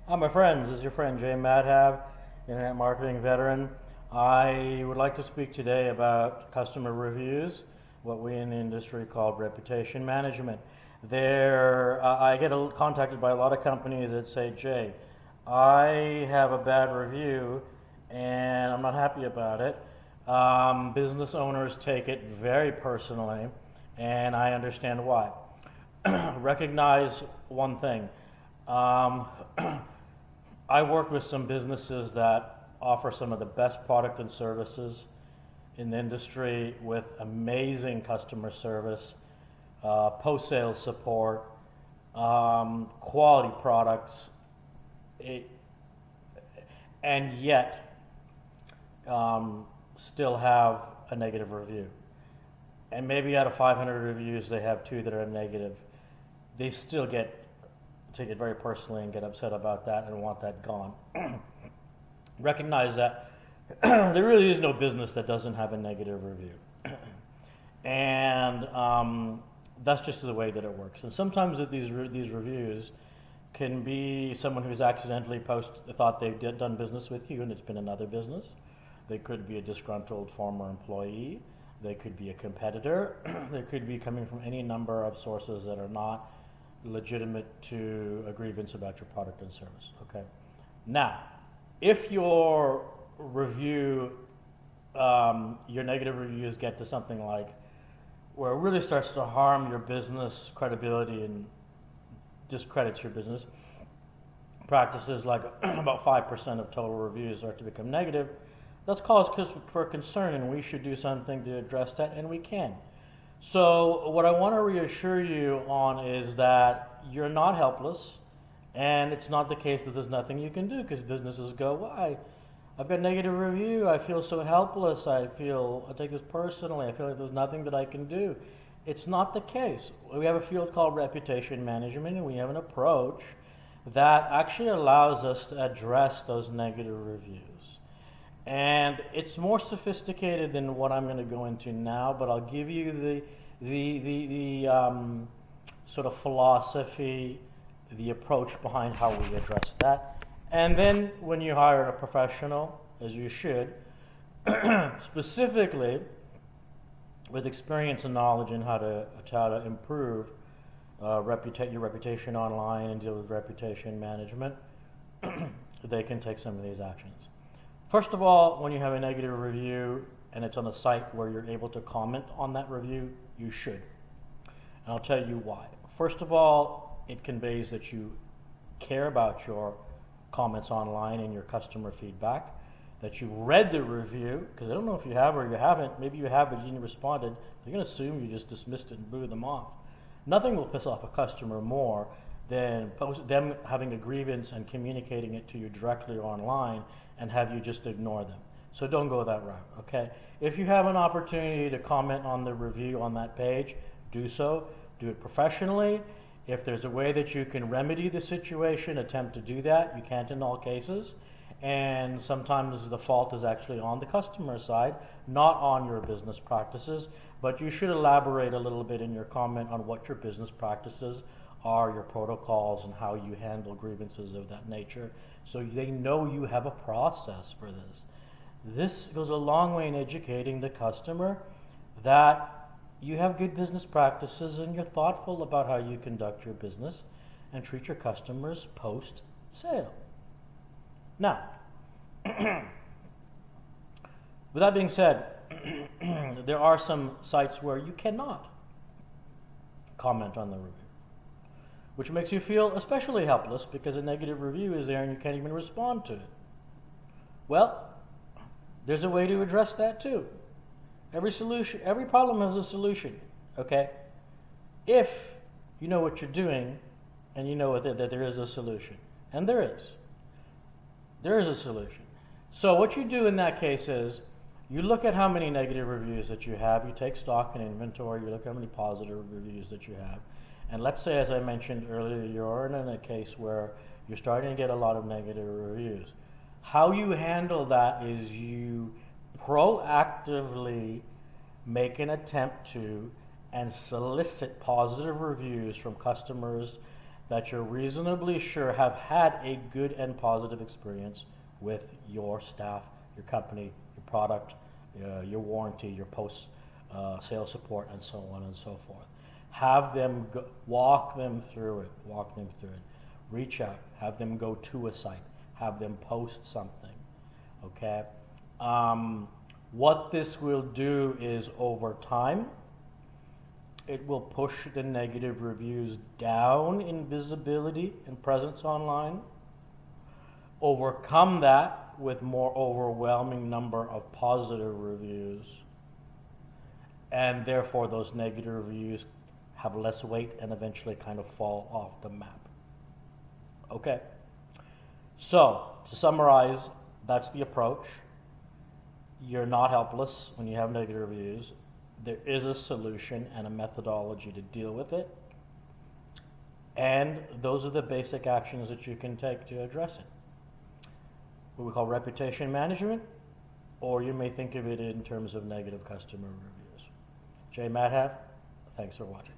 Hi, my friends. This is your friend Jay Madhav, internet marketing veteran. I would like to speak today about customer reviews, what we in the industry call reputation management. I get contacted by a lot of companies that say, Jay, I have a bad review and I'm not happy about it. Business owners take it very personally, and I understand why. Recognize one thing. Um, I work with some businesses that offer some of the best product and services in the industry with amazing customer service, post-sale support, quality products, it, and yet still have a negative review. And maybe out of 500 reviews, they have 2 that are negative. They still take it very personally and get upset about that and want that gone. Recognize that there really is no business that doesn't have a negative review. And that's just the way that it works. And sometimes these reviews can be someone who's accidentally thought they've done business with you and it's been another business. They could be a disgruntled former employee. They could be a competitor. They could be coming from any number of sources that are not legitimate to a grievance about your product and service. Okay. Now, if your negative reviews get to something like where it really starts to harm your business credibility and discredits your business practices, like about 5% of total reviews start to become negative, that's cause for concern, and we should do something to address that, and we can. So what I want to reassure you on is that you're not helpless, and it's not the case that there's nothing you can do, because businesses go, why? I've got a negative review, I feel so helpless, I take this personally, I feel like there's nothing that I can do. It's not the case. We have a field called reputation management, and we have an approach that actually allows us to address those negative reviews. And it's more sophisticated than what I'm going to go into now, but I'll give you the sort of philosophy, the approach behind how we address that. And then when you hire a professional, as you should, specifically with experience and knowledge in how to improve your reputation online and deal with reputation management, they can take some of these actions. First of all, when you have a negative review and it's on a site where you're able to comment on that review, you should. And I'll tell you why. First of all, it conveys that you care about your comments online and your customer feedback, that you read the review, because I don't know if you have or you haven't. Maybe you have, but you didn't respond. They're going to assume you just dismissed it and blew them off. Nothing will piss off a customer more than them having a grievance and communicating it to you directly or online and have you just ignore them. So don't go that route, okay? If you have an opportunity to comment on the review on that page, do so. Do it professionally. If there's a way that you can remedy the situation, attempt to do that. You can't in all cases. And sometimes the fault is actually on the customer side, not on your business practices, but you should elaborate a little bit in your comment on what your business practices are, your protocols, and how you handle grievances of that nature, so they know you have a process for this. This goes a long way in educating the customer that you have good business practices and you're thoughtful about how you conduct your business and treat your customers post-sale. Now, with that being said, there are some sites where you cannot comment on the review, which makes you feel especially helpless because a negative review is there and you can't even respond to it. Well, there's a way to address that too. Every problem has a solution, okay? If you know what you're doing and you know that there is a solution, and there is a solution. So what you do in that case is you look at how many negative reviews that you have, you take stock and inventory, you look at how many positive reviews that you have. And let's say, as I mentioned earlier, you're in a case where you're starting to get a lot of negative reviews. How you handle that is you proactively make an attempt to and solicit positive reviews from customers that you're reasonably sure have had a good and positive experience with your staff, your company, your product, your warranty, your post sales support, and so on and so forth. Have them walk them through it, reach out, have them go to a site, have them post something, okay? What this will do is, over time, it will push the negative reviews down in visibility and presence online, overcome that with more overwhelming number of positive reviews, and therefore those negative reviews have less weight and eventually kind of fall off the map. Okay, so to summarize, that's the approach. You're not helpless when you have negative reviews. There is a solution and a methodology to deal with it, and those are the basic actions that you can take to address it. What we call reputation management, or you may think of it in terms of negative customer reviews. Jay Madhav, thanks for watching.